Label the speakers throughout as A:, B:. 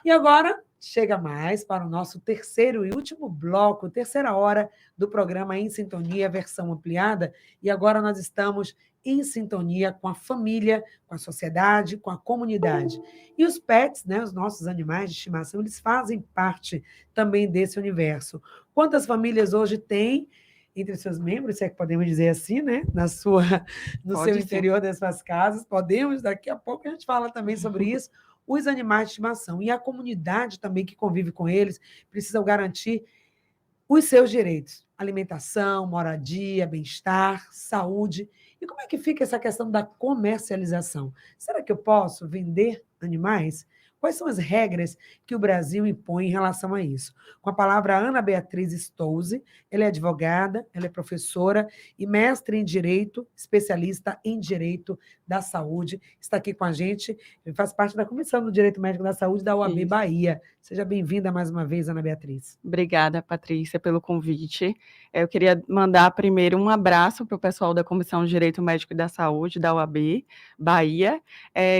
A: E agora chega mais para o nosso terceiro e último bloco, terceira hora do programa Em Sintonia, versão ampliada. E agora nós estamos em sintonia com a família, com a sociedade, com a comunidade. E os pets, né, os nossos animais de estimação, eles fazem parte também desse universo. Quantas famílias hoje têm entre seus membros, se é que podemos dizer assim, né? No seu
B: Pode sim.
A: interior das suas casas. Podemos, daqui a pouco a gente fala também sobre isso, os animais de estimação. E a comunidade também que convive com eles precisa garantir os seus direitos: alimentação, moradia, bem-estar, saúde. E como é que fica essa questão da comercialização? Será que eu posso vender animais? Quais são as regras que o Brasil impõe em relação a isso? Com a palavra Ana Beatriz Stolze, ela é advogada, ela é professora e mestre em Direito, especialista em Direito da Saúde. Está aqui com a gente, faz parte da Comissão do Direito Médico da Saúde da OAB
B: Isso.
A: Bahia. Seja bem-vinda mais uma vez, Ana Beatriz.
B: Obrigada, Patrícia, pelo convite. Eu queria mandar primeiro um abraço para o pessoal da Comissão de Direito Médico e da Saúde, da OAB Bahia.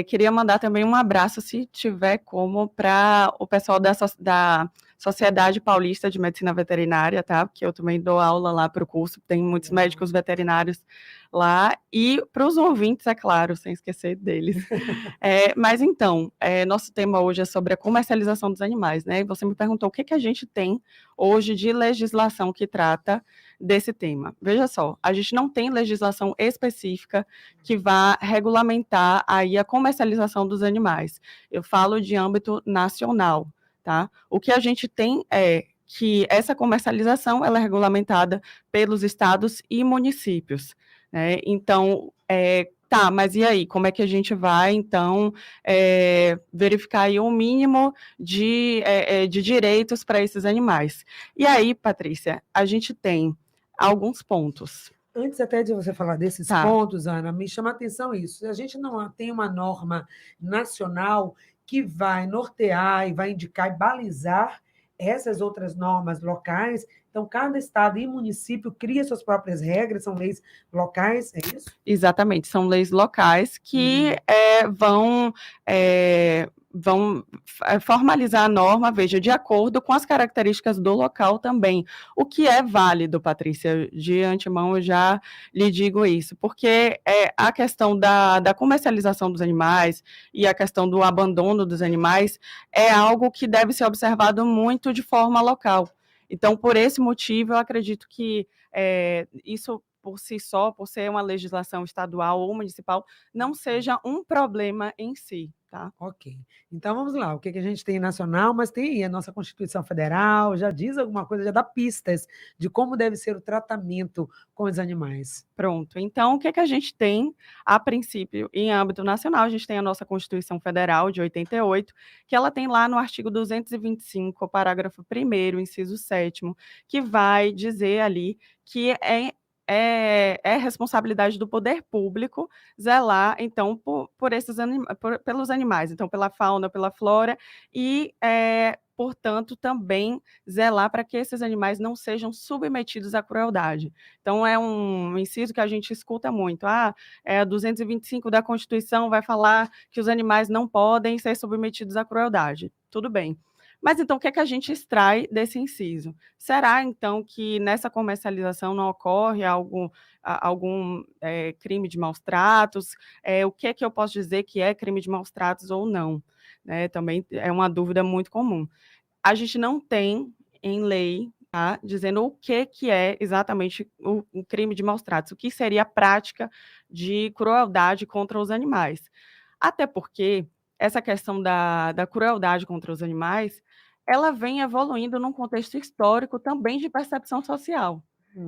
B: Queria mandar também um abraço, se tiver como, para o pessoal da Sociedade Paulista de Medicina Veterinária, tá? Porque eu também dou aula lá para o curso, tem muitos médicos veterinários lá, e para os ouvintes, é claro, sem esquecer deles. Mas então, nosso tema hoje é sobre a comercialização dos animais, né? E você me perguntou o que a gente tem hoje de legislação que trata desse tema. Veja só, a gente não tem legislação específica que vá regulamentar aí a comercialização dos animais. Eu falo de âmbito nacional, tá? O que a gente tem é que essa comercialização ela é regulamentada pelos estados e municípios, né? Então, tá, mas e aí, como é que a gente vai, então, verificar aí o mínimo de direitos para esses animais? E aí, Patrícia, a gente tem alguns pontos.
A: Antes até de você falar desses
B: Tá.
A: pontos, Ana, me chama a atenção isso. A gente não tem uma norma nacional que vai nortear e vai indicar e balizar essas outras normas locais. Então, cada estado e município cria suas próprias regras, são leis locais, é isso?
B: Exatamente, são leis locais que vão formalizar a norma, veja, de acordo com as características do local também, o que é válido, Patrícia, de antemão eu já lhe digo isso, porque a questão da comercialização dos animais e a questão do abandono dos animais é algo que deve ser observado muito de forma local. Então, por esse motivo, eu acredito que isso por si só, por ser uma legislação estadual ou municipal, não seja um problema em si, tá?
A: Ok. Então vamos lá. O que a gente tem nacional, mas tem aí a nossa Constituição Federal, já diz alguma coisa, já dá pistas de como deve ser o tratamento com os animais.
B: Pronto. Então, o que a gente tem, a princípio, em âmbito nacional? A gente tem a nossa Constituição Federal de 88, que ela tem lá no artigo 225, parágrafo 1º, inciso 7º, que vai dizer ali que é responsabilidade do poder público zelar, então, pelos animais, então, pela fauna, pela flora, e, portanto, também zelar para que esses animais não sejam submetidos à crueldade. Então, é um inciso que a gente escuta muito. 225 da Constituição vai falar que os animais não podem ser submetidos à crueldade. Tudo bem. Mas então, o que a gente extrai desse inciso? Será, então, que nessa comercialização não ocorre algum crime de maus tratos? O que eu posso dizer que é crime de maus tratos ou não? Né, também é uma dúvida muito comum. A gente não tem em lei, tá, dizendo o que é exatamente o crime de maus tratos, o que seria a prática de crueldade contra os animais. Até porque essa questão da crueldade contra os animais, ela vem evoluindo num contexto histórico também de percepção social.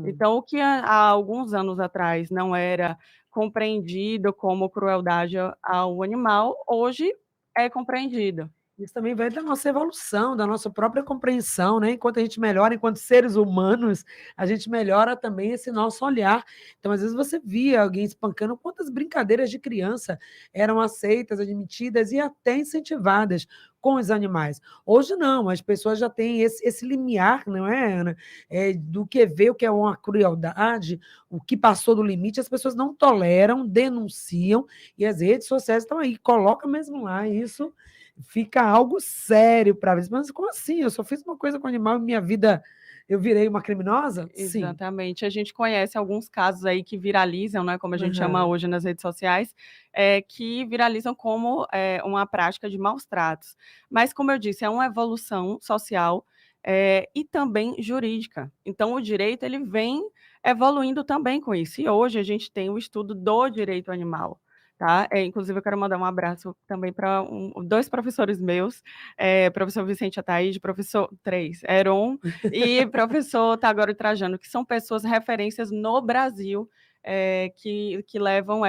B: Então, o que há alguns anos atrás não era compreendido como crueldade ao animal, hoje é compreendido.
A: Isso também vai da nossa evolução, da nossa própria compreensão, né? Enquanto a gente melhora, enquanto seres humanos, a gente melhora também esse nosso olhar. Então, às vezes, você via alguém espancando, quantas brincadeiras de criança eram aceitas, admitidas e até incentivadas com os animais. Hoje, não, as pessoas já têm esse limiar, não é, Ana? Do que ver o que é uma crueldade, o que passou do limite, as pessoas não toleram, denunciam, e as redes sociais estão aí, coloca mesmo lá isso fica algo sério para ver. Mas como assim? Eu só fiz uma coisa com o animal e minha vida eu virei uma criminosa? Sim.
B: Exatamente. A gente conhece alguns casos aí que viralizam, né, como a gente chama
A: Uhum.
B: hoje nas redes sociais, que viralizam como uma prática de maus tratos. Mas, como eu disse, é uma evolução social e também jurídica. Então, o direito ele vem evoluindo também com isso. E hoje a gente tem o estudo do direito animal. Tá? Inclusive, eu quero mandar um abraço também para dois professores meus, professor Vicente Ataíde, professor três, Heron e professor Tagore Trajano, que são pessoas referências no Brasil, que levam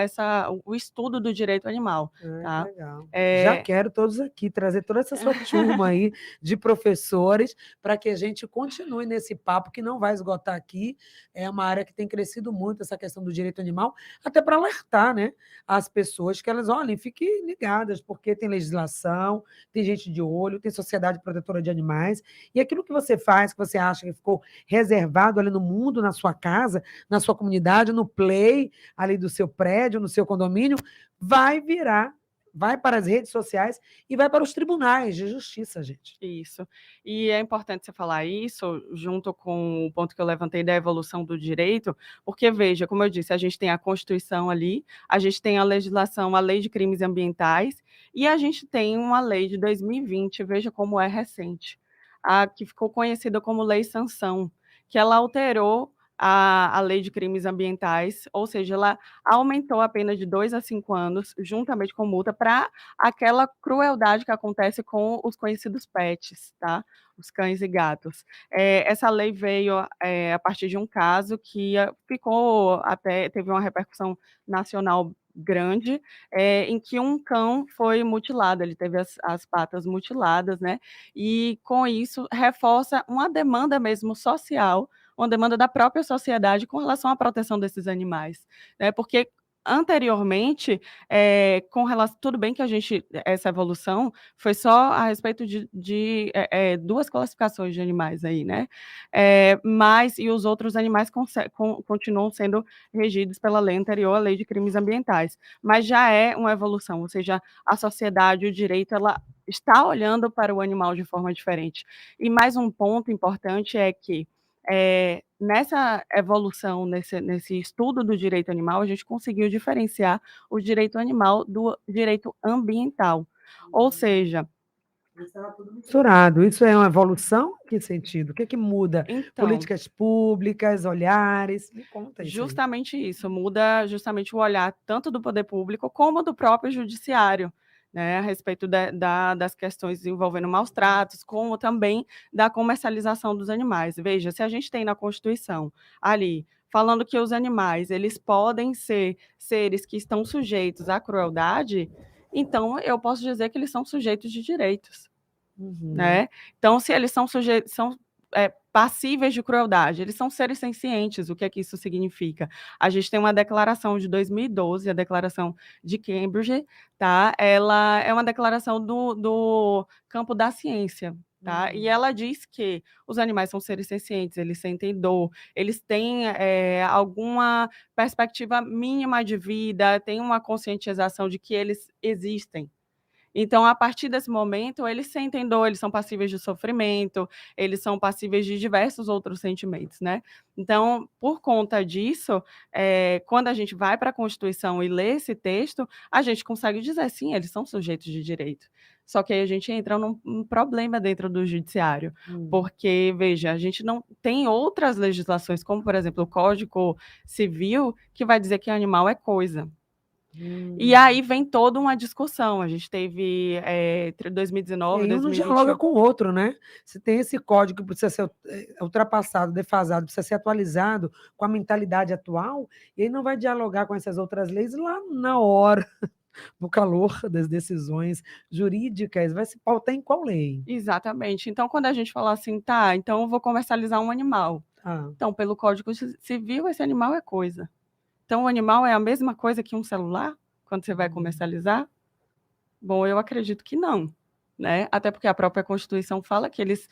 B: o estudo do direito animal,
A: Que
B: tá.
A: legal. Já
B: Eh
A: quero todos aqui, trazer toda essa sua turma aí de professores para que a gente continue nesse papo que não vai esgotar aqui. É uma área que tem crescido muito, essa questão do direito animal, até para alertar, né, as pessoas que elas, olhem, fiquem ligadas, porque tem legislação, tem gente de olho, tem sociedade protetora de animais, e aquilo que você faz, que você acha que ficou reservado ali no mundo, na sua casa, na sua comunidade, no play ali do seu prédio, no seu condomínio, vai para as redes sociais e vai para os tribunais de justiça, gente.
B: Isso. E é importante você falar isso, junto com o ponto que eu levantei da evolução do direito, porque veja, como eu disse, a gente tem a Constituição ali, a gente tem a legislação, a Lei de Crimes Ambientais, e a gente tem uma lei de 2020, veja como é recente, a que ficou conhecida como Lei Sanção, que ela alterou a Lei de Crimes Ambientais, ou seja, ela aumentou a pena de 2 a 5 anos, juntamente com multa, para aquela crueldade que acontece com os conhecidos pets, tá? Os cães e gatos. Essa lei veio a partir de um caso que teve uma repercussão nacional grande, em que um cão foi mutilado, ele teve as patas mutiladas, né? E com isso reforça uma demanda mesmo social, uma demanda da própria sociedade com relação à proteção desses animais, né? Porque anteriormente, com relação tudo bem que essa evolução foi só a respeito de 2 classificações de animais aí, né, mas e os outros animais continuam sendo regidos pela lei anterior, a Lei de Crimes Ambientais, mas já é uma evolução, ou seja, a sociedade, o direito, ela está olhando para o animal de forma diferente. E mais um ponto importante é que nessa evolução, nesse estudo do direito animal, a gente conseguiu diferenciar o direito animal do direito ambiental. Ou seja,
A: Estava tudo misturado. Isso é uma evolução? Em que sentido? O que é que muda?
B: então,
A: Políticas públicas, olhares? Me conta isso aí.
B: justamente isso, muda justamente o olhar tanto do poder público como do próprio judiciário, né, a respeito das questões envolvendo maus tratos, como também da comercialização dos animais. Veja, se a gente tem na Constituição ali falando que os animais eles podem ser seres que estão sujeitos à crueldade, então eu posso dizer que eles são sujeitos de direitos.
A: Uhum.
B: Né. Então se eles são passíveis de crueldade, eles são seres sencientes, o que é que isso significa? A gente tem uma declaração de 2012, a declaração de Cambridge, tá, ela é uma declaração do campo da ciência, tá, e
A: Uhum.
B: ela diz que os animais são seres sencientes, eles sentem dor, eles têm, alguma perspectiva mínima de vida, têm uma conscientização de que eles existem. Então, a partir desse momento, eles sentem dor, eles são passíveis de sofrimento, eles são passíveis de diversos outros sentimentos, né. Então, por conta disso, quando a gente vai para a Constituição e lê esse texto, a gente consegue dizer: "Sim, eles são sujeitos de direito". Só que aí a gente entra num problema dentro do judiciário,
A: Hum.
B: porque, veja, a gente não tem outras legislações, como, por exemplo, o Código Civil, que vai dizer que animal é coisa. E
A: Hum.
B: aí vem toda uma discussão, a gente teve, entre
A: E
B: 2019 e
A: aí um não dialoga
B: 2021.
A: com o outro, né? Se tem esse código que precisa ser ultrapassado, defasado, precisa ser atualizado com a mentalidade atual, e aí não vai dialogar com essas outras leis lá na hora, no calor das decisões jurídicas, vai se pautar em qual lei?
B: Exatamente. Então quando a gente fala assim: "Tá, então eu vou comercializar um animal".
A: Ah.
B: Então pelo Código Civil esse animal é coisa. Então o animal é a mesma coisa que um celular, quando você vai
A: Hum.
B: comercializar? Bom, eu acredito que não, né, até porque a própria Constituição fala que eles,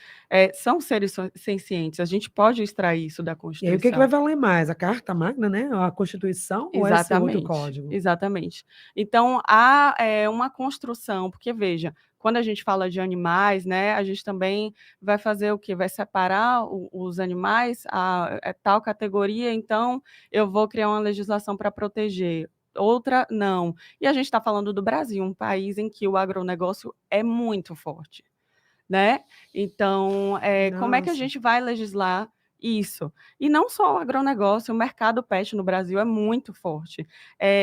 B: são seres sencientes, a gente pode extrair isso da
A: E aí o que que vai
B: Constituição.
A: valer mais, a carta magna, né, a Constituição ou esse outro
B: Exatamente,
A: código?
B: exatamente. Então há, uma construção, porque veja, quando a gente fala de animais, né, a gente também vai fazer o quê? Vai separar os animais, tal categoria, então eu vou criar uma legislação para proteger. Outra, não. E a gente está falando do Brasil, um país em que o agronegócio é muito forte, né? Então, como é que a
A: Nossa.
B: gente vai legislar isso? E não só o agronegócio, o mercado pet no Brasil é muito forte.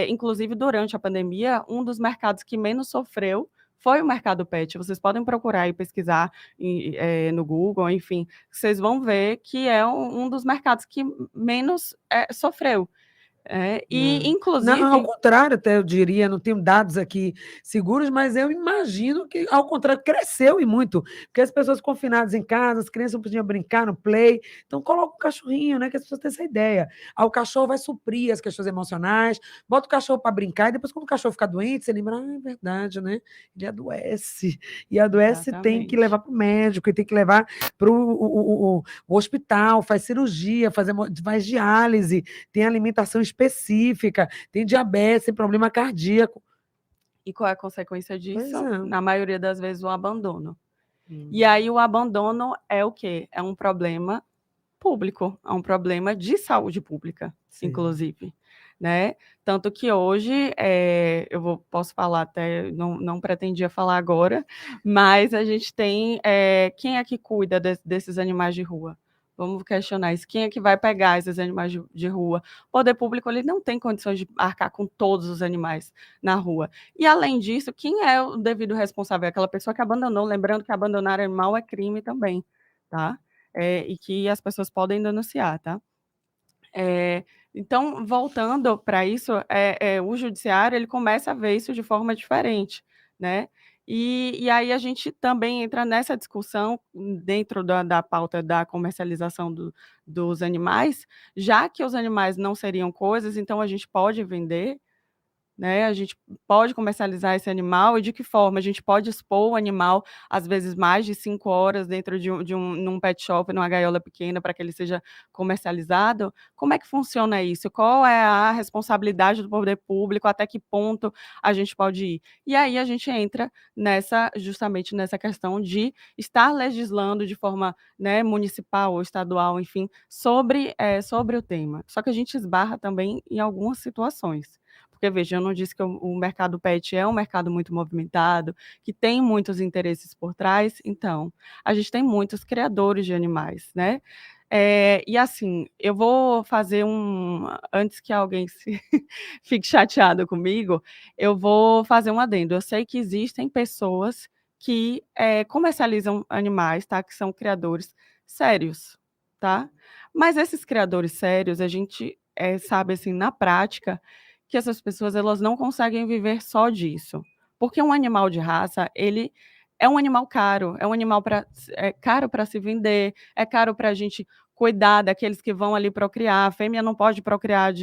B: Inclusive, durante a pandemia, um dos mercados que menos sofreu foi o mercado pet. Vocês podem procurar e pesquisar no Google, enfim, vocês vão ver que é um dos mercados que menos sofreu. E,
A: Não, ao
B: inclusive,
A: contrário, até eu diria, não tenho dados aqui seguros, mas eu imagino que, ao contrário, cresceu e muito, porque as pessoas confinadas em casa, as crianças não podiam brincar no play, então coloca o cachorrinho, né, que as pessoas têm essa ideia. Aí o cachorro vai suprir as questões emocionais, bota o cachorro para brincar, e depois, quando o cachorro fica doente, você lembra, é verdade, né, ele adoece, e adoece tem que levar
B: exatamente.
A: para o médico, e tem que levar para o hospital, faz cirurgia, faz diálise, tem alimentação específica, tem diabetes, tem problema cardíaco.
B: E qual é a consequência
A: Pois
B: disso?
A: é.
B: Na maioria das vezes, o abandono. E
A: Hum,
B: aí o abandono é o quê? É um problema público, é um problema de saúde pública,
A: sim.
B: inclusive, né? Tanto que hoje, posso falar até, não pretendia falar agora, mas a gente tem, quem é que cuida desses animais de rua? Vamos questionar isso. Quem é que vai pegar esses animais de rua? O poder público ele não tem condições de arcar com todos os animais na rua. E, além disso, quem é o devido responsável? Aquela pessoa que abandonou. Lembrando que abandonar animal é crime também, tá? E que as pessoas podem denunciar, tá? Então, voltando para isso, o judiciário ele começa a ver isso de forma diferente, né? E aí a gente também entra nessa discussão dentro da pauta da comercialização dos animais, já que os animais não seriam coisas, então a gente pode vender, né, a gente pode comercializar esse animal e de que forma? A gente pode expor o animal, às vezes, mais de 5 horas dentro num pet shop, numa gaiola pequena, para que ele seja comercializado? Como é que funciona isso? Qual é a responsabilidade do poder público? Até que ponto a gente pode ir? E aí a gente entra justamente nessa questão de estar legislando de forma, né, municipal ou estadual, enfim, sobre o tema. Só que a gente esbarra também em algumas situações. Porque, veja, eu não disse que o mercado pet é um mercado muito movimentado, que tem muitos interesses por trás, então, a gente tem muitos criadores de animais, né. E assim, eu vou fazer antes que alguém fique chateado comigo, eu vou fazer um adendo. Eu sei que existem pessoas que, comercializam animais, tá, que são criadores sérios, tá. Mas esses criadores sérios, a gente, sabe, assim, na prática, que essas pessoas elas não conseguem viver só disso. Porque um animal de raça, ele é um animal caro, é um animal caro para se vender, é caro para a gente cuidar daqueles que vão ali procriar. A fêmea não pode procriar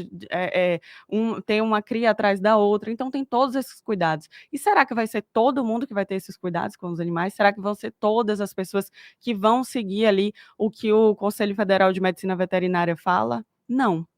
B: tem uma cria atrás da outra, então tem todos esses cuidados. E será que vai ser todo mundo que vai ter esses cuidados com os animais? Será que vão ser todas as pessoas que vão seguir ali o que o Conselho Federal de Medicina Veterinária fala? Não.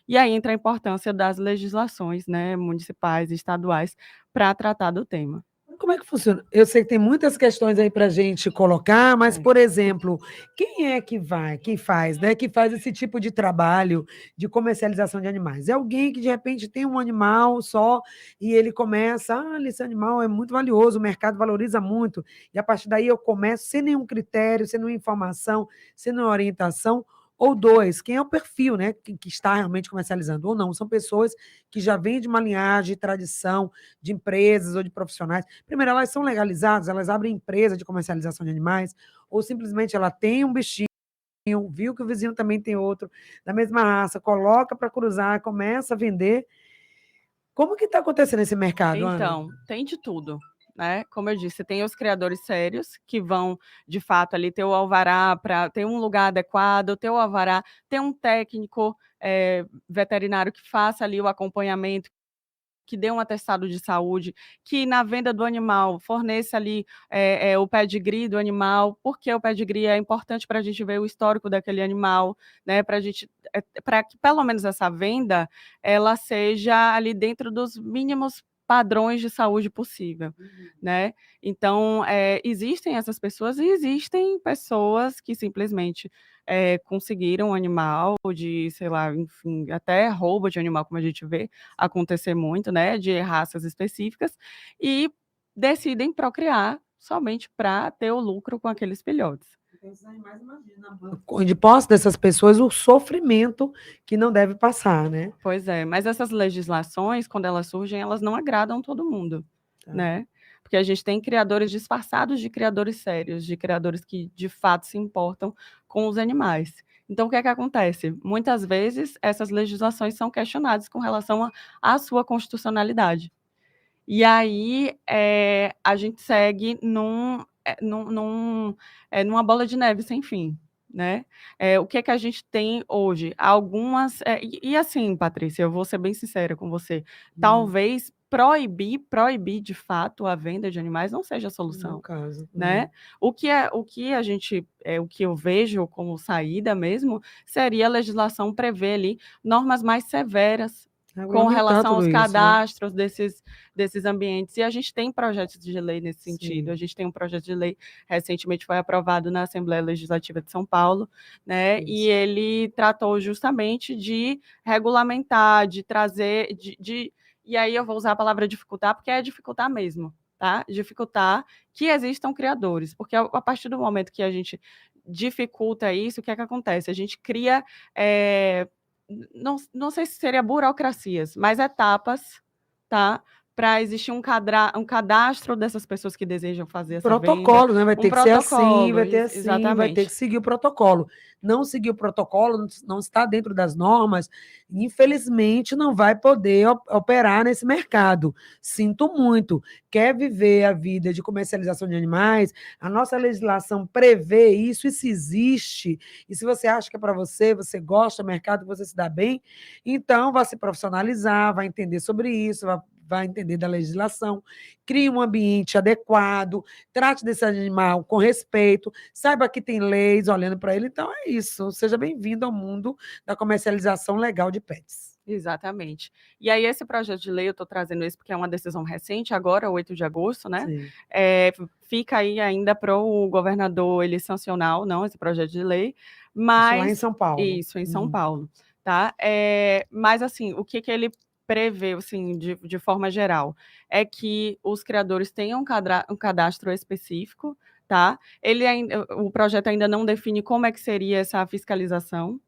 B: E aí entra a importância das legislações, né, municipais e estaduais para tratar do tema.
A: Como é que funciona? Eu sei que tem muitas questões aí para a gente colocar, mas,
B: É.
A: por exemplo, quem é que vai, quem faz, né? Que faz esse tipo de trabalho de comercialização de animais? É alguém que de repente tem um animal só e ele começa, esse animal é muito valioso, o mercado valoriza muito, e a partir daí eu começo sem nenhum critério, sem nenhuma informação, sem nenhuma orientação. Ou dois, quem é o perfil, né? Que está realmente comercializando, ou não, são pessoas que já vêm de uma linhagem, de tradição, de empresas ou de profissionais. Primeiro, elas são legalizadas, elas abrem empresa de comercialização de animais, ou simplesmente ela tem um bichinho, viu que o vizinho também tem outro, da mesma raça, coloca para cruzar, começa a vender. Como que está acontecendo esse mercado, Ana?
B: Então, tem de tudo, né, como eu disse, tem os criadores sérios, que vão, de fato, ali ter o alvará para ter um lugar adequado, ter o alvará, ter um técnico, veterinário que faça ali o acompanhamento, que dê um atestado de saúde, que na venda do animal forneça ali, o pedigree do animal, porque o pedigree é importante para a gente ver o histórico daquele animal, né, para que pelo menos essa venda, ela seja ali dentro dos mínimos padrões de saúde possível, né? Então, existem essas pessoas e existem pessoas que simplesmente conseguiram um animal de, sei lá, enfim, até roubo de animal, como a gente vê acontecer muito, né, de raças específicas, e decidem procriar somente para ter o lucro com aqueles filhotes.
A: Esses animais, imagina, de posse dessas pessoas, o sofrimento que não deve passar, né?
B: Pois é, mas essas legislações, quando elas surgem, elas não agradam todo mundo,
A: Tá.
B: né? Porque a gente tem criadores disfarçados de criadores sérios, de criadores que de fato se importam com os animais. Então, o que é que acontece? Muitas vezes essas legislações são questionadas com relação à sua constitucionalidade. E aí a gente segue numa bola de neve sem fim, né? O que é que a gente tem hoje? Algumas. E assim, Patrícia, eu vou ser bem sincera com você. Talvez proibir de fato a venda de animais não seja a
A: No
B: solução,
A: caso.
B: né? O que o que eu vejo como saída mesmo seria a legislação prever ali normas mais severas com
A: Regulamentar
B: relação
A: tudo
B: aos
A: isso, né?
B: cadastros desses ambientes. E a gente tem projetos de lei nesse sentido.
A: Sim.
B: A gente tem um projeto de lei, recentemente foi aprovado na Assembleia Legislativa de São Paulo, né? E
A: Isso.
B: ele tratou justamente de regulamentar, de trazer, e aí eu vou usar a palavra dificultar, porque é dificultar mesmo, tá? Dificultar que existam criadores, porque a partir do momento que a gente dificulta isso, o que é que acontece? A gente cria não sei se seria burocracias, mas etapas, tá? Para existir um cadastro dessas pessoas que desejam fazer essa venda,
A: Protocolo, né? Vai
B: um
A: ter que ser assim,
B: protocolo,
A: vai ter assim, vai ter que
B: exatamente.
A: seguir o protocolo. Não seguir o protocolo, não está dentro das normas, infelizmente não vai poder operar nesse mercado. Sinto muito. Quer viver a vida de comercialização de animais? A nossa legislação prevê isso, isso existe. E se você acha que é para você, você gosta do mercado, que você se dá bem, então vai se profissionalizar, vai entender sobre isso, vai entender da legislação, crie um ambiente adequado, trate desse animal com respeito, saiba que tem leis olhando para ele. Então é isso. Seja bem-vindo ao mundo da comercialização legal de pets.
B: Exatamente. E aí esse projeto de lei, eu estou trazendo isso porque é uma decisão recente, agora, 8 de agosto, né?
A: Sim.
B: Fica aí ainda para o governador ele sancionar ou não esse projeto de lei,
A: Isso lá em
B: mas
A: São Paulo.
B: isso, em São Paulo, tá? Mas assim, o que ele prevê, assim, de forma geral, é que os criadores tenham um cadastro específico, tá? O projeto ainda não define como é que seria essa fiscalização,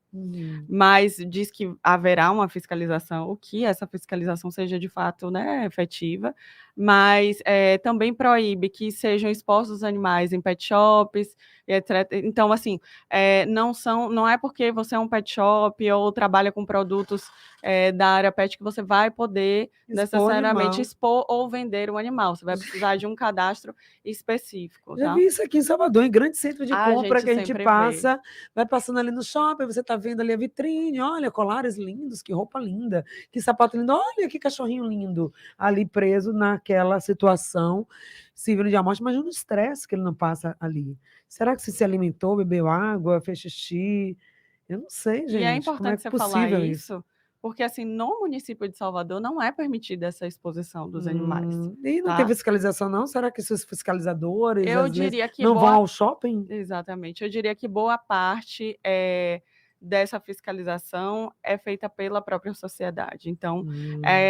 B: mas diz que haverá uma fiscalização, o que essa fiscalização seja de fato, né, efetiva, mas também proíbe que sejam expostos os animais em pet shops, etc. Então, assim, não é porque você é um pet shop ou trabalha com produtos da área pet que você vai poder necessariamente expor ou vender o animal. Você vai precisar de um cadastro específico,
A: Já
B: tá?
A: vi isso aqui em Salvador, em grande centro de
B: A
A: compra
B: gente
A: que a gente
B: sempre
A: passa, vai passando ali no shopping, você está vendo ali a vitrine, olha, colares lindos, que roupa linda, que sapato lindo, olha que cachorrinho lindo, ali preso naquela situação, civil de morte. Imagina o estresse que ele não passa ali. Será que se alimentou, bebeu água, fez xixi? Eu não sei,
B: E é
A: gente, como é
B: importante
A: que é
B: você falar
A: possível isso?
B: isso, porque assim, no município de Salvador não é permitida essa exposição dos animais,
A: E não tem
B: tá?
A: fiscalização, não? Será que esses fiscalizadores,
B: Eu
A: às vezes,
B: diria que
A: não vão ao shopping?
B: exatamente, eu diria que boa parte dessa fiscalização é feita pela própria sociedade. Então,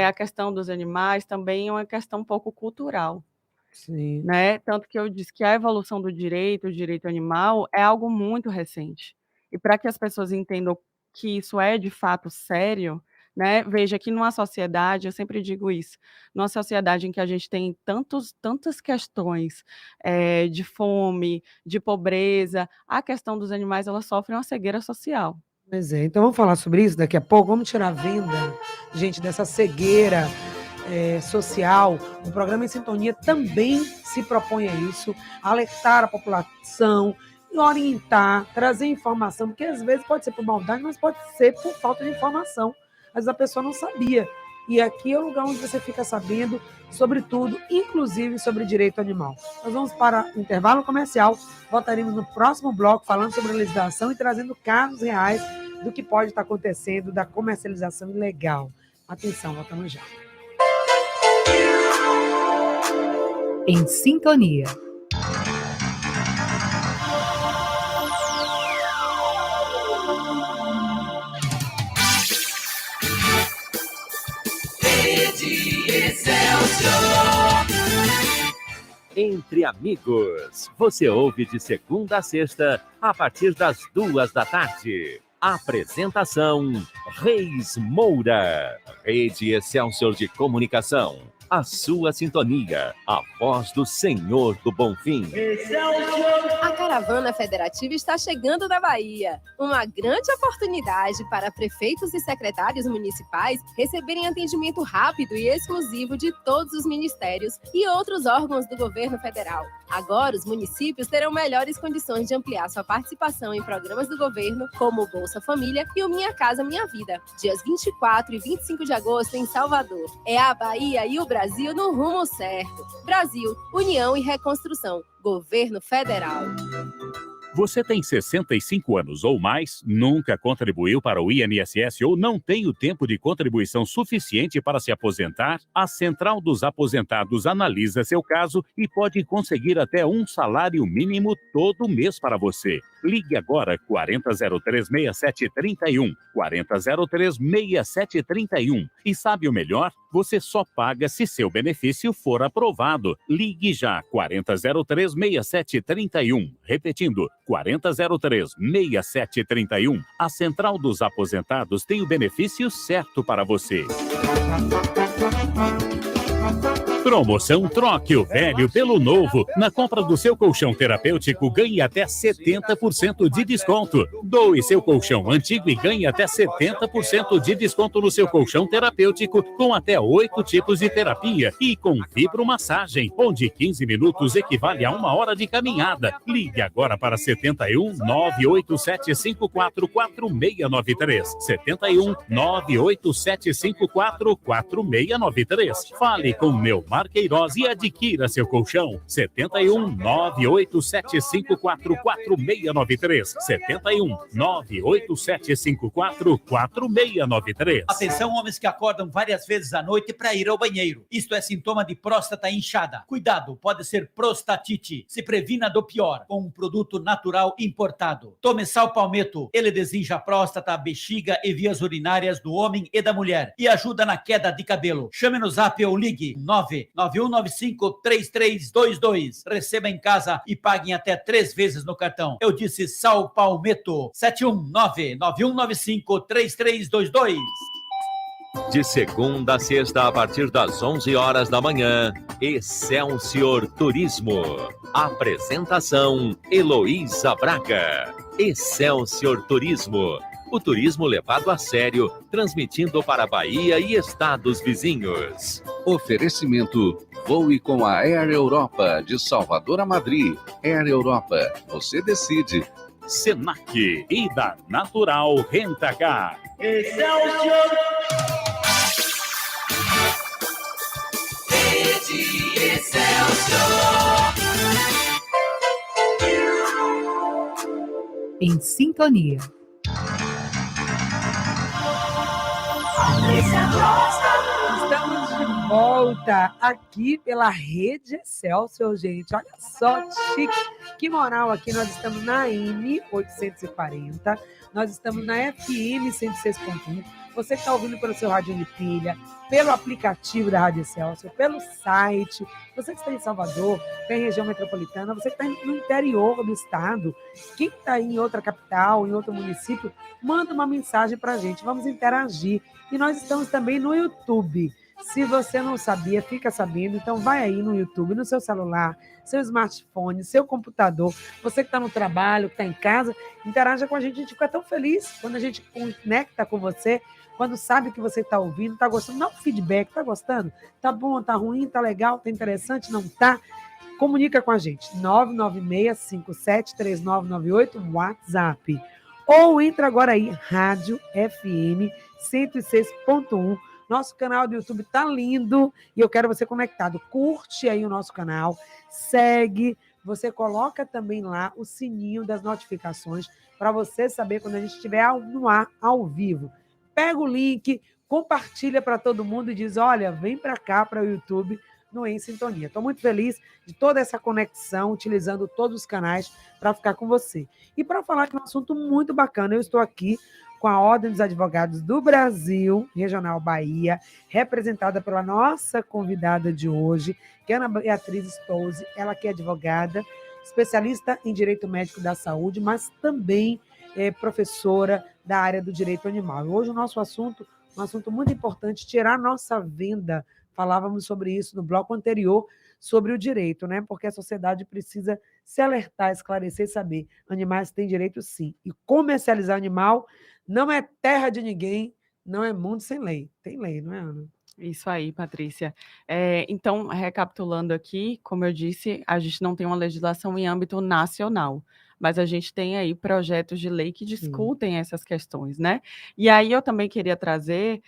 B: a questão dos animais também é uma questão um pouco cultural,
A: Sim.
B: né? Tanto que eu disse que a evolução do direito, o direito animal, é algo muito recente. E para que as pessoas entendam que isso é de fato sério, né? Veja que numa sociedade, eu sempre digo isso, numa sociedade em que a gente tem tantas questões de fome, de pobreza, a questão dos animais, ela sofre uma cegueira social.
A: Pois é, então vamos falar sobre isso daqui a pouco. Vamos tirar a venda, gente, dessa cegueira social. O programa Em Sintonia também se propõe a isso, alertar a população, orientar, trazer informação, porque às vezes pode ser por maldade, mas pode ser por falta de informação. Às vezes a pessoa não sabia. E aqui é o lugar onde você fica sabendo sobre tudo, inclusive sobre direito animal. Nós vamos para o intervalo comercial, voltaremos no próximo bloco falando sobre a legislação e trazendo casos reais do que pode estar acontecendo da comercialização ilegal. Atenção, voltamos já.
C: Em sintonia.
D: Entre Amigos. Você ouve de segunda a sexta, a partir das 14h. Apresentação: Reis Moura. Rede Excelsior de Comunicação. A sua sintonia, a voz do Senhor do Bonfim.
E: A caravana federativa está chegando da Bahia. Uma grande oportunidade para prefeitos e secretários municipais receberem atendimento rápido e exclusivo de todos os ministérios e outros órgãos do governo federal. Agora, os municípios terão melhores condições de ampliar sua participação em programas do governo, como o Bolsa Família e o Minha Casa Minha Vida, dias 24 e 25 de agosto em Salvador. É a Bahia e o Brasil no rumo certo. Brasil, União e Reconstrução. Governo Federal.
F: Você tem 65 anos ou mais, nunca contribuiu para o INSS ou não tem o tempo de contribuição suficiente para se aposentar? A Central dos Aposentados analisa seu caso e pode conseguir até um salário mínimo todo mês para você. Ligue agora 4003-6731, 4003-6731. E sabe o melhor? Você só paga se seu benefício for aprovado. Ligue já, 4003-6731. Repetindo, 4003-6731. A Central dos Aposentados tem o benefício certo para você. Promoção Troque o Velho pelo Novo. Na compra do seu colchão terapêutico, ganhe até 70% de desconto. Doe seu colchão antigo e ganhe até 70% de desconto no seu colchão terapêutico, com até 8 tipos de terapia e com vibromassagem, onde 15 minutos equivale a 1 hora de caminhada. Ligue agora para 71 98754 4693. 71 98754 4693. Fale com meu Marqueiroz e adquira seu colchão. 71 98754 4693. 71 98754 4693.
G: Atenção, homens que acordam várias vezes à noite para ir ao banheiro. Isto é sintoma de próstata inchada. Cuidado, pode ser prostatite. Se previna do pior com um produto natural importado. Tome Sal Palmetto. Ele desincha a próstata, a bexiga e vias urinárias do homem e da mulher e ajuda na queda de cabelo. Chame no Zap ou ligue 991953322. Receba em casa e paguem até 3 vezes no cartão. Eu disse Sal Palmetto. 71991953322.
D: De segunda a sexta, a partir das 11h da manhã, Excelsior Turismo. Apresentação: Heloísa Braga. Excelsior Turismo. O turismo levado a sério, transmitindo para a Bahia e estados vizinhos.
H: Oferecimento: voe com a Air Europa, de Salvador a Madrid. Air Europa, você decide.
F: Senac e da Natural Rentacar.
G: Excelsior!
C: Em sintonia.
A: Estamos de volta aqui pela Rede Excelsior, gente. Olha só, chique. Que moral aqui. Nós estamos na AM 840. Nós estamos na FM 106.1. Você que está ouvindo pelo seu rádio de pilha, pelo aplicativo da Rádio Excelsior, pelo site, você que está em Salvador, está em região metropolitana, você que está no interior do estado, quem está em outra capital, em outro município, manda uma mensagem para a gente, vamos interagir. E nós estamos também no YouTube. Se você não sabia, fica sabendo, então vai aí no YouTube, no seu celular, seu smartphone, seu computador, você que está no trabalho, que está em casa, interaja com a gente fica tão feliz quando a gente conecta com você, quando sabe que você está ouvindo, está gostando, dá um feedback, está gostando? Tá bom, tá ruim, tá legal, tá interessante, não tá? Comunica com a gente, 996573998, WhatsApp. Ou entra agora aí, Rádio FM 106.1. Nosso canal do YouTube tá lindo e eu quero você conectado. Curte aí o nosso canal, segue, você coloca também lá o sininho das notificações para você saber quando a gente estiver no ar, ao vivo. Pega o link, compartilha para todo mundo e diz, olha, vem para cá, para o YouTube, no Em Sintonia. Estou muito feliz de toda essa conexão, utilizando todos os canais para ficar com você. E para falar que é um assunto muito bacana, eu estou aqui com a Ordem dos Advogados do Brasil, Regional Bahia, representada pela nossa convidada de hoje, que é Ana Beatriz Stolze, ela que é advogada, especialista em Direito Médico da Saúde, mas também é professora da área do direito animal. Hoje o nosso assunto, um assunto muito importante, tirar a nossa venda. Falávamos sobre isso no bloco anterior, sobre o direito, né? Porque a sociedade precisa se alertar, esclarecer e saber. Animais têm direito, sim. E comercializar animal não é terra de ninguém, não é mundo sem lei. Tem lei, não é, Ana?
B: Isso aí, Patrícia. Então, recapitulando aqui, como eu disse, a gente não tem uma legislação em âmbito nacional, mas a gente tem aí projetos de lei que discutem essas questões, né? E aí eu também queria trazer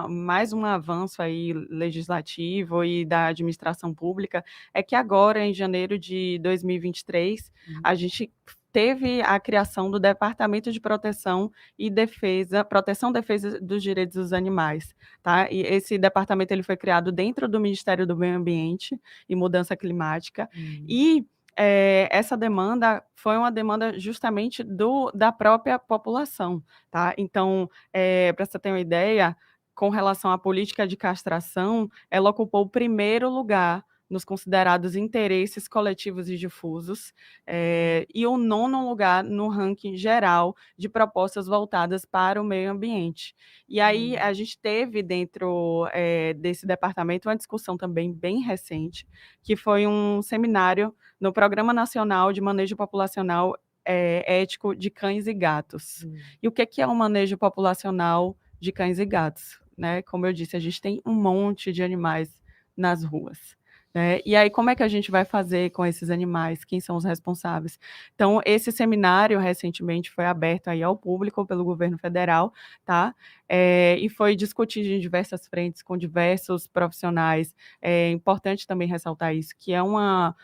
B: mais um avanço aí legislativo e da administração pública, é que agora, em janeiro de 2023, a gente teve a criação do Departamento de Proteção e Defesa dos Direitos dos Animais, tá? E esse departamento ele foi criado dentro do Ministério do Meio Ambiente e Mudança Climática, e essa demanda foi uma demanda justamente da própria população, tá? Então, para você ter uma ideia, com relação à política de castração, ela ocupou o primeiro lugar nos considerados interesses coletivos e difusos, e o 9º lugar no ranking geral de propostas voltadas para o meio ambiente. E aí a gente teve dentro desse departamento uma discussão também bem recente, que foi um seminário no Programa Nacional de Manejo Populacional Ético de Cães e Gatos. E o que é o manejo populacional de cães e gatos? Né? Como eu disse, a gente tem um monte de animais nas ruas. E aí, como é que a gente vai fazer com esses animais? Quem são os responsáveis? Então, esse seminário, recentemente, foi aberto aí ao público pelo governo federal, tá? E foi discutido em diversas frentes, com diversos profissionais. É importante também ressaltar isso, que é uma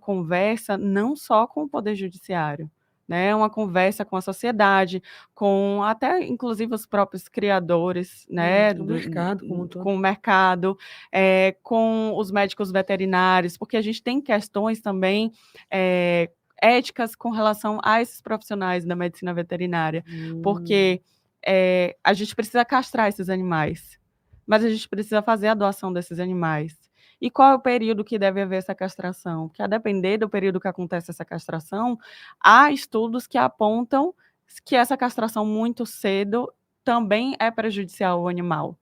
B: conversa não só com o Poder Judiciário, né, uma conversa com a sociedade, com até, inclusive, os próprios criadores, né,
A: Com o mercado, como um todo.
B: com o mercado, com os médicos veterinários, porque a gente tem questões também éticas com relação a esses profissionais da medicina veterinária, porque a gente precisa castrar esses animais, mas a gente precisa fazer a doação desses animais. E qual é o período que deve haver essa castração? Porque, a depender do período que acontece essa castração, há estudos que apontam que essa castração muito cedo também é prejudicial ao animal.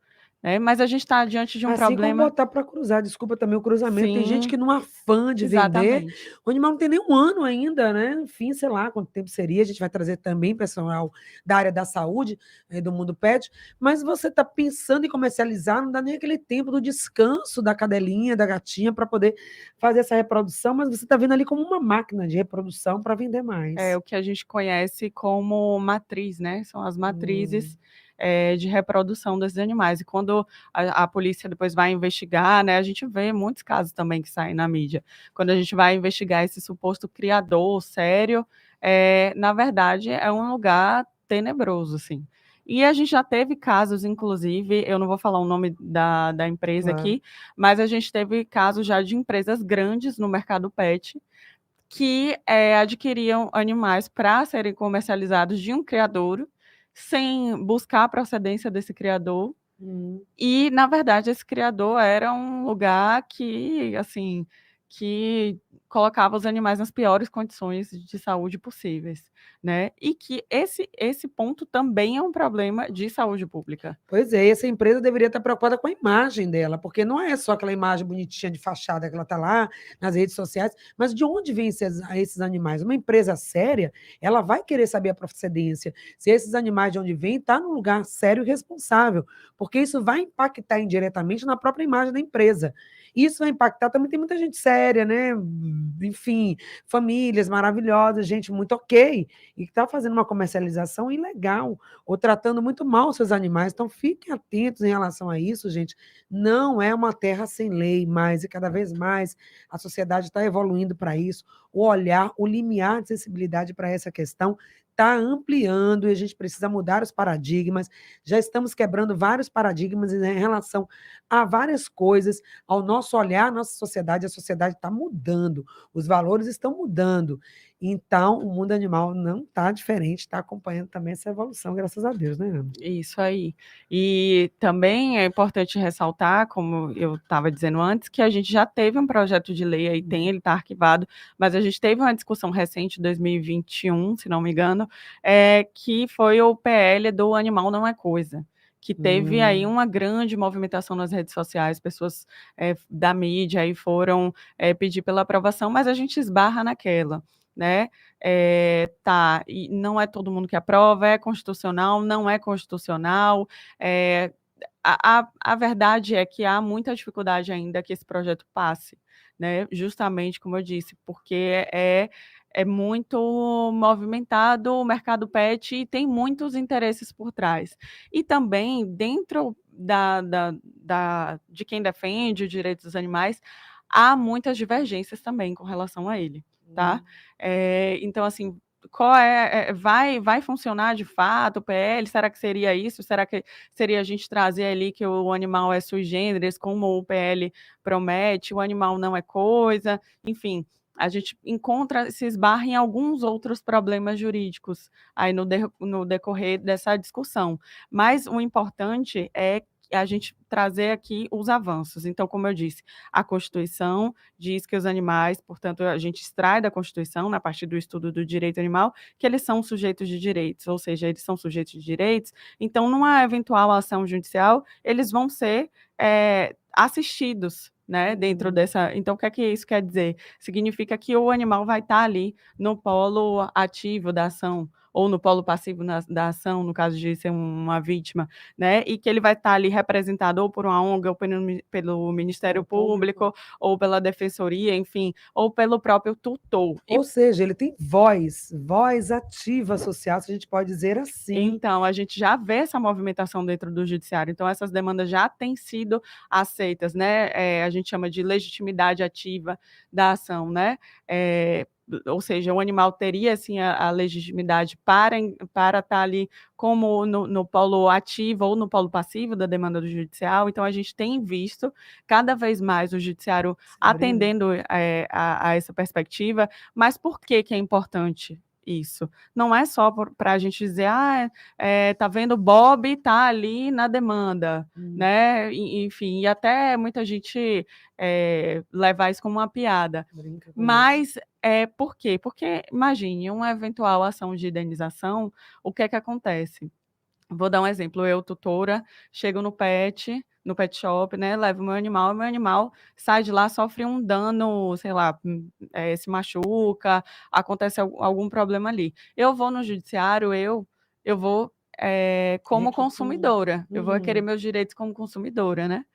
B: Mas a gente está diante de um
A: Assim
B: problema...
A: como botar para cruzar, desculpa também o cruzamento. Tem gente
B: Sim,
A: que, num afã de vender,
B: exatamente.
A: o animal não tem nem 1 ano ainda, né? Enfim, sei lá quanto tempo seria. A gente vai trazer também pessoal da área da saúde, do mundo pet, mas você está pensando em comercializar, não dá nem aquele tempo do descanso da cadelinha, da gatinha, para poder fazer essa reprodução, mas você está vendo ali como uma máquina de reprodução para vender mais.
B: É o que a gente conhece como matriz, né? São as matrizes de reprodução desses animais. E quando a polícia depois vai investigar, né? A gente vê muitos casos também que saem na mídia. Quando a gente vai investigar esse suposto criador sério, na verdade, é um lugar tenebroso, assim. E a gente já teve casos, inclusive, eu não vou falar o nome da empresa aqui, mas a gente teve casos já de empresas grandes no mercado pet, que adquiriam animais para serem comercializados de um criadouro, sem buscar a procedência desse criador. E, na verdade, esse criador era um lugar que, assim, que colocava os animais nas piores condições de saúde possíveis, né? E que esse ponto também é um problema de saúde pública.
A: Pois é, essa empresa deveria estar preocupada com a imagem dela, porque não é só aquela imagem bonitinha de fachada que ela está lá nas redes sociais, mas de onde vêm esses animais? Uma empresa séria, ela vai querer saber a procedência, se esses animais de onde vêm está num lugar sério e responsável, porque isso vai impactar indiretamente na própria imagem da empresa. Isso vai impactar, também tem muita gente séria, né? Enfim, famílias maravilhosas, gente muito ok, e que está fazendo uma comercialização ilegal, ou tratando muito mal os seus animais. Então, fiquem atentos em relação a isso, gente. Não é uma terra sem lei mais, e cada vez mais a sociedade está evoluindo para isso. O olhar, o limiar de sensibilidade para essa questão está ampliando e a gente precisa mudar os paradigmas. Já estamos quebrando vários paradigmas em relação a várias coisas, ao nosso olhar, a nossa sociedade, a sociedade está mudando, os valores estão mudando. Então, o mundo animal não está diferente, está acompanhando também essa evolução, graças a Deus, né, Ana?
B: Isso aí. E também é importante ressaltar, como eu estava dizendo antes, que a gente já teve um projeto de lei, aí ele está arquivado, mas a gente teve uma discussão recente, em 2021, se não me engano, que foi o PL do Animal Não é Coisa, que teve aí uma grande movimentação nas redes sociais, pessoas da mídia aí foram pedir pela aprovação, mas a gente esbarra naquela, né? Tá, e não é todo mundo que aprova, é constitucional, não é constitucional. A verdade é que há muita dificuldade ainda que esse projeto passe, né? Justamente como eu disse, porque é muito movimentado o mercado pet e tem muitos interesses por trás. E também, dentro de quem defende os direitos dos animais, há muitas divergências também com relação a ele, tá? Então, assim, qual vai funcionar de fato o PL? Será que seria isso? Será que seria a gente trazer ali que o animal é sui generis, como o PL promete, o animal não é coisa, enfim, a gente se esbarra em alguns outros problemas jurídicos aí no decorrer dessa discussão. Mas o importante é a gente trazer aqui os avanços. Então, como eu disse, a Constituição diz que os animais, portanto, a gente extrai da Constituição, a partir do estudo do direito animal, que eles são sujeitos de direitos, ou seja, eles são sujeitos de direitos, então, numa eventual ação judicial, eles vão ser assistidos, né, dentro dessa... Então, o que é que isso quer dizer? Significa que o animal vai estar ali no polo ativo da ação, ou no polo passivo da ação, no caso de ser uma vítima, né? E que ele vai estar ali representado ou por uma ONG, ou pelo Ministério Público, ou pela Defensoria, enfim, ou pelo próprio tutor.
A: Ou seja, ele tem voz ativa social, se a gente pode dizer assim.
B: Então, a gente já vê essa movimentação dentro do judiciário, então essas demandas já têm sido aceitas, né? A gente chama de legitimidade ativa da ação, né? Ou seja, o animal teria, assim, a legitimidade para estar ali como no polo ativo ou no polo passivo da demanda do judicial. Então, a gente tem visto cada vez mais o judiciário atendendo a essa perspectiva. Mas por que é importante isso? Não é só para a gente dizer, tá vendo, Bob tá ali na demanda, né? Enfim, e até muita gente levar isso como uma piada. Mas por quê? Porque, imagine, uma eventual ação de indenização, o que é que acontece? Vou dar um exemplo, eu, tutora, chego no pet shop, né, levo o meu animal sai de lá, sofre um dano, sei lá, se machuca, acontece algum problema ali. Eu vou no judiciário, eu vou como consumidora, eu vou requerer meus direitos como consumidora, né?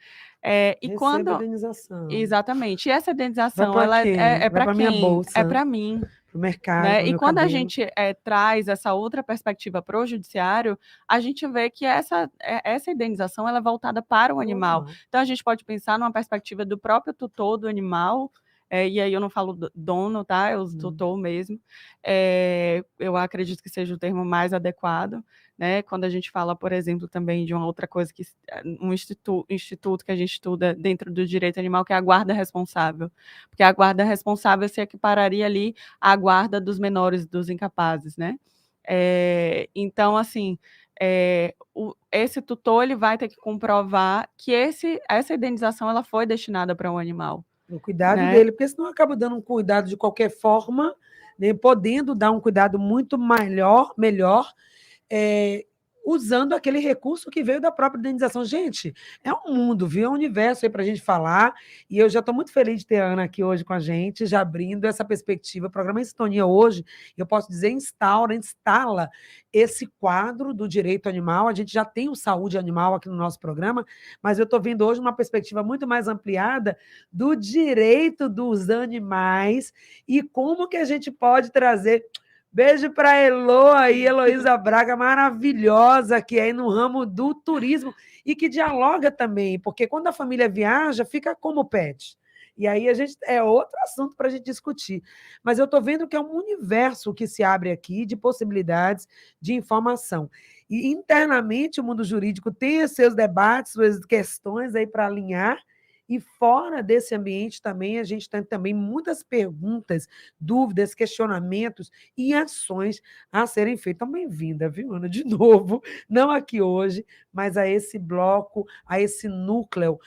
B: E quando...
A: a indenização.
B: Exatamente. E essa indenização,
A: Vai pra
B: ela
A: quem?
B: é
A: Vai
B: para
A: pra minha
B: quem?
A: bolsa.
B: É para mim.
A: Pro mercado,
B: Né?
A: pro
B: E
A: meu
B: quando a
A: cabelo.
B: gente traz essa outra perspectiva para o judiciário, a gente vê que essa indenização ela é voltada para o animal. Então, a gente pode pensar numa perspectiva do próprio tutor do animal, e aí eu não falo dono, tá? Eu tutor mesmo. Eu acredito que seja o termo mais adequado, né? Quando a gente fala, por exemplo, também de uma outra coisa, um instituto que a gente estuda dentro do direito animal, que é a guarda responsável. Porque a guarda responsável se equipararia ali à guarda dos menores, dos incapazes, né? Então, assim, esse tutor ele vai ter que comprovar que essa indenização ela foi destinada para um animal.
A: O cuidado,
B: né?
A: dele, porque senão acaba dando um cuidado de qualquer forma, né, podendo dar um cuidado muito melhor, usando aquele recurso que veio da própria indenização. Gente, é um mundo, viu? É um universo aí para a gente falar, e eu já estou muito feliz de ter a Ana aqui hoje com a gente, já abrindo essa perspectiva. O programa Em Sintonia hoje, eu posso dizer, instala esse quadro do direito animal. A gente já tem o saúde animal aqui no nosso programa, mas eu estou vendo hoje uma perspectiva muito mais ampliada do direito dos animais e como que a gente pode trazer... Beijo para a Heloísa Braga, maravilhosa, que é aí no ramo do turismo e que dialoga também, porque quando a família viaja, fica como pet. E aí é outro assunto para a gente discutir. Mas eu estou vendo que é um universo que se abre aqui de possibilidades de informação. E internamente o mundo jurídico tem os seus debates, suas questões aí para alinhar, e fora desse ambiente também, a gente tem também muitas perguntas, dúvidas, questionamentos e ações a serem feitas. Então, bem-vinda, viu, Ana? De novo, não aqui hoje, mas a esse bloco, a esse núcleo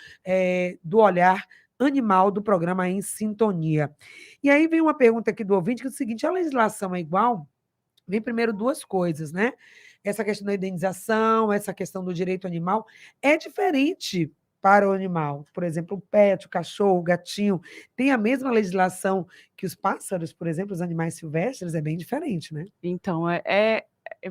A: do olhar animal do programa Em Sintonia. E aí vem uma pergunta aqui do ouvinte, que é o seguinte: a legislação é igual? Vem primeiro duas coisas, né? Essa questão da indenização, essa questão do direito animal é diferente para o animal. Por exemplo, o pet, o cachorro, o gatinho, tem a mesma legislação que os pássaros, por exemplo, os animais silvestres, é bem diferente, né?
B: Então,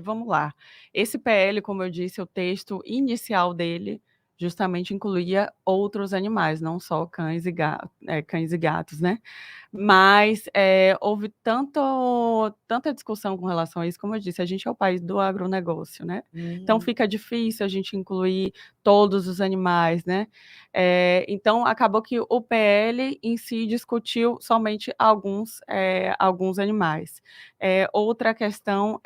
B: vamos lá. Esse PL, como eu disse, o texto inicial dele justamente incluía outros animais, não só cães e gatos, né? Mas houve tanta discussão com relação a isso, como eu disse, a gente é o país do agronegócio, né? Então fica difícil a gente incluir todos os animais, né? Então acabou que o PL em si discutiu somente alguns animais. Outra questão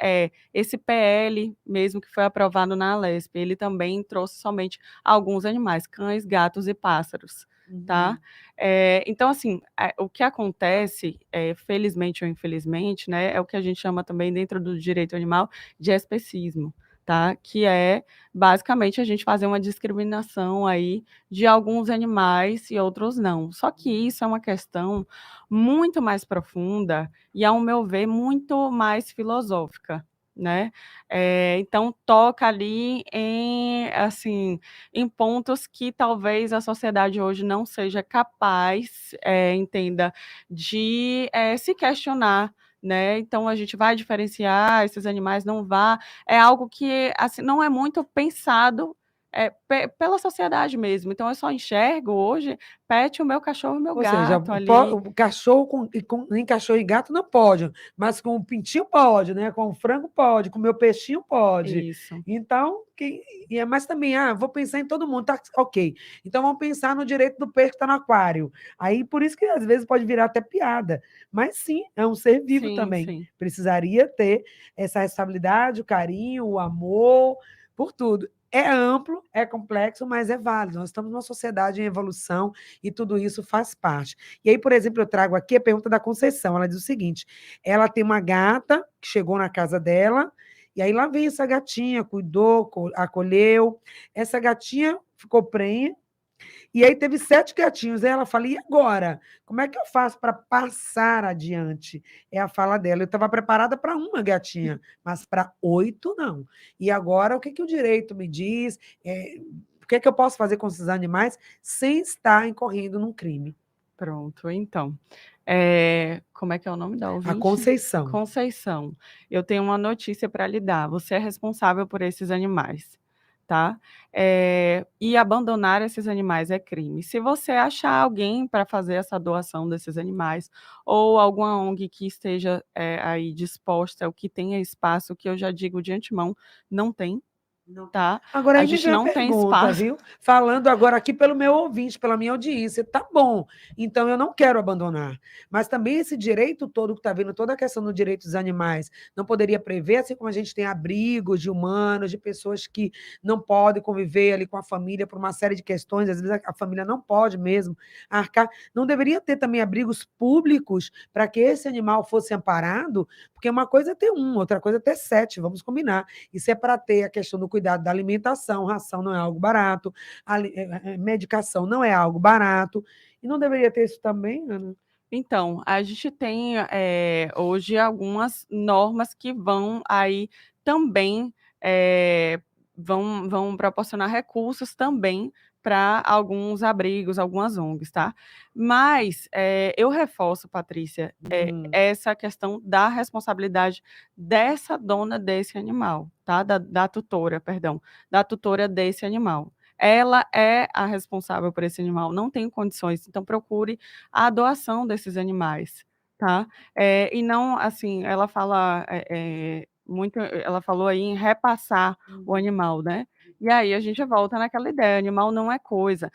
B: esse PL, mesmo que foi aprovado na Alesp, ele também trouxe somente alguns animais, cães, gatos e pássaros, tá? Então, assim, o que acontece, felizmente ou infelizmente, né, é o que a gente chama também dentro do direito animal de especismo, tá? Que é, basicamente, a gente fazer uma discriminação aí de alguns animais e outros não. Só que isso é uma questão muito mais profunda e, ao meu ver, muito mais filosófica, né? Então, toca ali em pontos que talvez a sociedade hoje não seja capaz, entenda, de se questionar, né? Então, a gente vai diferenciar esses animais, não vá. É algo que assim, não é muito pensado pela sociedade mesmo. Então, eu só enxergo hoje pet, o meu cachorro e o meu
A: Ou seja,
B: gato ali.
A: o cachorro nem cachorro e gato não pode, mas com o pintinho pode, né? Com o frango pode, com o meu peixinho pode.
B: Isso.
A: Então, mas também, vou pensar em todo mundo, tá ok. Então, vamos pensar no direito do peixe que está no aquário. Aí, por isso que às vezes pode virar até piada. Mas sim, é um ser vivo
B: Sim,
A: também.
B: sim.
A: Precisaria ter essa responsabilidade, o carinho, o amor, por tudo. É amplo, é complexo, mas é válido. Nós estamos numa sociedade em evolução e tudo isso faz parte. E aí, por exemplo, eu trago aqui a pergunta da Conceição. Ela diz o seguinte: ela tem uma gata que chegou na casa dela, e aí lá vem essa gatinha, cuidou, acolheu. Essa gatinha ficou prenha, e aí teve 7 gatinhos. Aí ela fala: e agora? Como é que eu faço para passar adiante? É a fala dela. Eu estava preparada para uma gatinha, mas para 8 não. E agora, o que o direito me diz? O que eu posso fazer com esses animais sem estar incorrendo num crime?
B: Pronto, então. Como é que é o nome da
A: A
B: ouvinte?
A: Conceição.
B: Conceição, eu tenho uma notícia para lhe dar. Você é responsável por esses animais, tá? E abandonar esses animais é crime. Se você achar alguém para fazer essa doação desses animais, ou alguma ONG que esteja aí disposta, ou que tenha espaço, que eu já digo de antemão, não tem, tá?
A: Agora
B: A
A: aí me
B: gente
A: vem uma
B: não tem
A: pergunta,
B: espaço.
A: viu? Falando agora aqui pelo meu ouvinte, pela minha audiência, tá bom, então eu não quero abandonar. Mas também esse direito todo que está vendo, toda a questão do direito dos animais, não poderia prever, assim como a gente tem abrigos de humanos, de pessoas que não podem conviver ali com a família por uma série de questões, às vezes a família não pode mesmo arcar. Não deveria ter também abrigos públicos para que esse animal fosse amparado? Porque uma coisa é ter um, outra coisa é ter 7, vamos combinar. Isso é para ter a questão do cuidado da alimentação, ração não é algo barato, medicação não é algo barato, e não deveria ter isso também, Ana?
B: Então, a gente tem hoje algumas normas que vão aí também vão proporcionar recursos também para alguns abrigos, algumas ONGs, tá? Mas eu reforço, Patrícia, essa questão da responsabilidade dessa dona desse animal, tá? Da tutora, perdão, da tutora desse animal. Ela é a responsável por esse animal, não tem condições, então procure a doação desses animais, tá? E não, assim, ela fala muito, ela falou aí em repassar o animal, né? E aí a gente volta naquela ideia, animal não é coisa.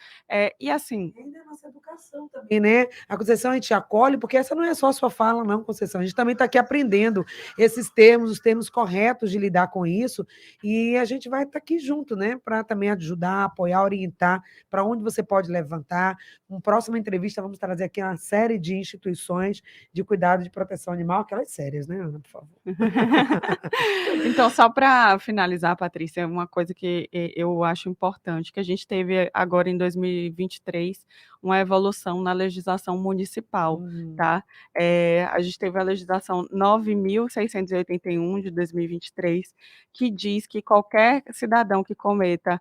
B: E assim,
A: educação também, né? A Conceição, a gente acolhe, porque essa não é só a sua fala, não, Conceição. A gente também está aqui aprendendo esses termos, os termos corretos de lidar com isso, e a gente vai estar aqui junto, né? Para também ajudar, apoiar, orientar para onde você pode levantar. Uma próxima entrevista, vamos trazer aqui uma série de instituições de cuidado de proteção animal, aquelas sérias, né, Ana, por favor?
B: Então, só para finalizar, Patrícia, uma coisa que eu acho importante, que a gente teve agora em 2023 uma evolução na legislação municipal, tá? A gente teve a legislação 9.681 de 2023, que diz que qualquer cidadão que cometa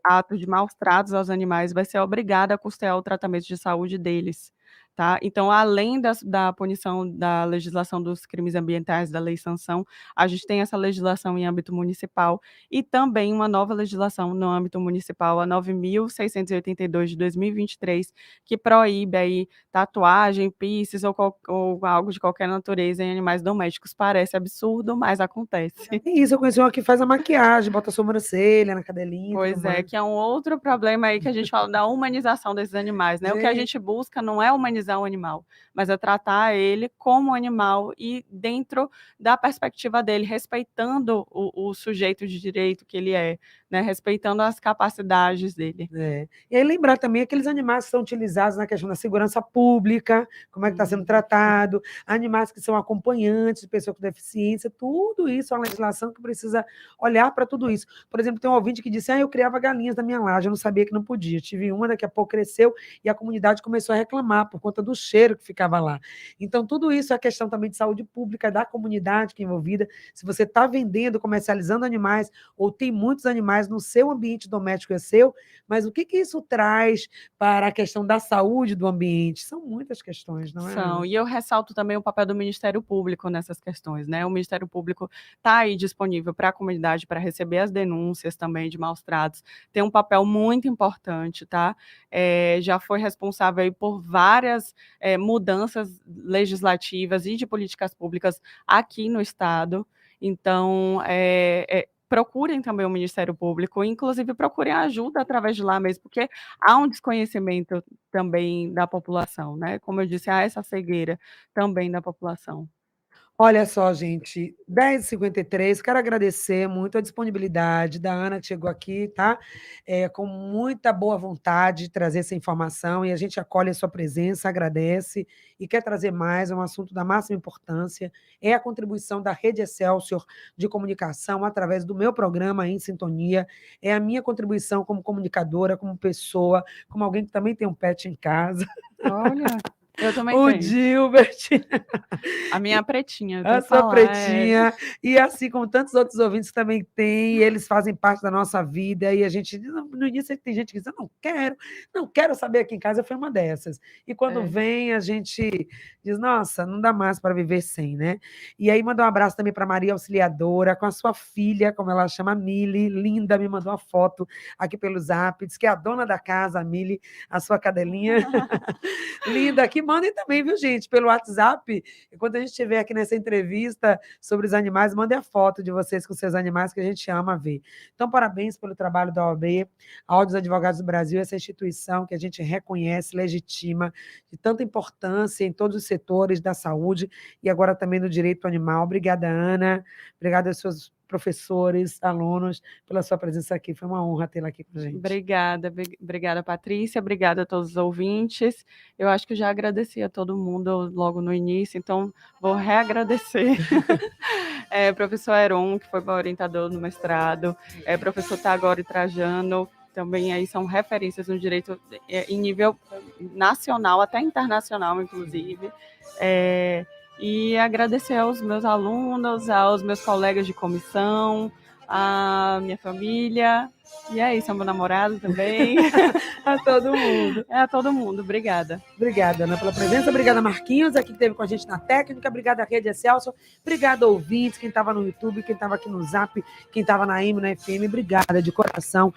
B: atos de maus tratos aos animais vai ser obrigado a custear o tratamento de saúde deles. Tá? Então, além da punição da legislação dos crimes ambientais, da lei sanção, a gente tem essa legislação em âmbito municipal e também uma nova legislação no âmbito municipal, a 9.682 de 2023, que proíbe aí tatuagem, piercings ou algo de qualquer natureza em animais domésticos. Parece absurdo, mas acontece.
A: Isso, eu conheci uma que faz a maquiagem, bota a sobrancelha na cadelinha.
B: Pois é, que é um outro problema aí que a gente fala da humanização desses animais, né? O que a gente busca não é humanizar o animal, mas é tratar ele como animal e dentro da perspectiva dele, respeitando o sujeito de direito que ele é, né? Respeitando as capacidades dele.
A: E aí lembrar também aqueles animais que são utilizados na questão da segurança pública, como é que está sendo tratado, animais que são acompanhantes de pessoa com deficiência, tudo isso é uma legislação que precisa olhar para tudo isso. Por exemplo, tem um ouvinte que disse, eu criava galinhas na minha laje, eu não sabia que não podia, tive uma, daqui a pouco cresceu e a comunidade começou a reclamar por conta do cheiro que ficava lá. Então, tudo isso é questão também de saúde pública, da comunidade que é envolvida. Se você está vendendo, comercializando animais, ou tem muitos animais no seu ambiente doméstico é seu, mas o que isso traz para a questão da saúde do ambiente? São muitas questões, não é?
B: São, e eu ressalto também o papel do Ministério Público nessas questões, né? O Ministério Público está aí disponível para a comunidade, para receber as denúncias também de maus tratos, tem um papel muito importante, tá? Já foi responsável aí por várias mudanças legislativas e de políticas públicas aqui no Estado, então procurem também o Ministério Público, inclusive procurem ajuda através de lá mesmo, porque há um desconhecimento também da população, né? Como eu disse, há essa cegueira também da população.
A: Olha só, gente, 10h53, quero agradecer muito a disponibilidade da Ana, que chegou aqui, tá? Com muita boa vontade de trazer essa informação, e a gente acolhe a sua presença, agradece, e quer trazer mais, é um assunto da máxima importância, é a contribuição da Rede Excelsior de comunicação, através do meu programa Em Sintonia, é a minha contribuição como comunicadora, como pessoa, como alguém que também tem um pet em casa.
B: Olha... Eu também
A: o
B: tenho.
A: Gilbert.
B: A minha pretinha.
A: A sua pretinha. E assim como tantos outros ouvintes também têm, eles fazem parte da nossa vida, e a gente, no início tem gente que diz, não quero saber aqui em casa, eu fui uma dessas. E quando vem, a gente diz, nossa, não dá mais para viver sem, né? E aí manda um abraço também para Maria Auxiliadora, com a sua filha, como ela chama, Mili, linda, me mandou uma foto aqui pelo Zap, diz que é a dona da casa, a Mili, a sua cadelinha. Linda, aqui mandem também, viu, gente, pelo WhatsApp. E quando a gente estiver aqui nessa entrevista sobre os animais, mandem a foto de vocês com seus animais, que a gente ama ver. Então, parabéns pelo trabalho da OAB, a Ordem dos Advogados do Brasil, essa instituição que a gente reconhece, legitima, de tanta importância em todos os setores da saúde e agora também no direito animal. Obrigada, Ana. Obrigada aos seus professores, alunos, pela sua presença aqui. Foi uma honra tê-la aqui com a gente.
B: Obrigada, Patrícia. Obrigada a todos os ouvintes. Eu acho que já agradeci a todo mundo logo no início, então vou reagradecer. Professor Heron, que foi meu orientador no mestrado, professor Tagore Trajano, também aí são referências no direito em nível nacional, até internacional, inclusive. E agradecer aos meus alunos, aos meus colegas de comissão, à minha família, e é isso, ao meu namorado também.
A: A todo mundo.
B: A todo mundo, obrigada.
A: Obrigada, Ana, pela presença. Obrigada, Marquinhos, aqui que esteve com a gente na técnica. Obrigada, Rede Excelsior. Obrigada, ouvintes, quem estava no YouTube, quem estava aqui no Zap, quem estava na AM, na FM. Obrigada, de coração.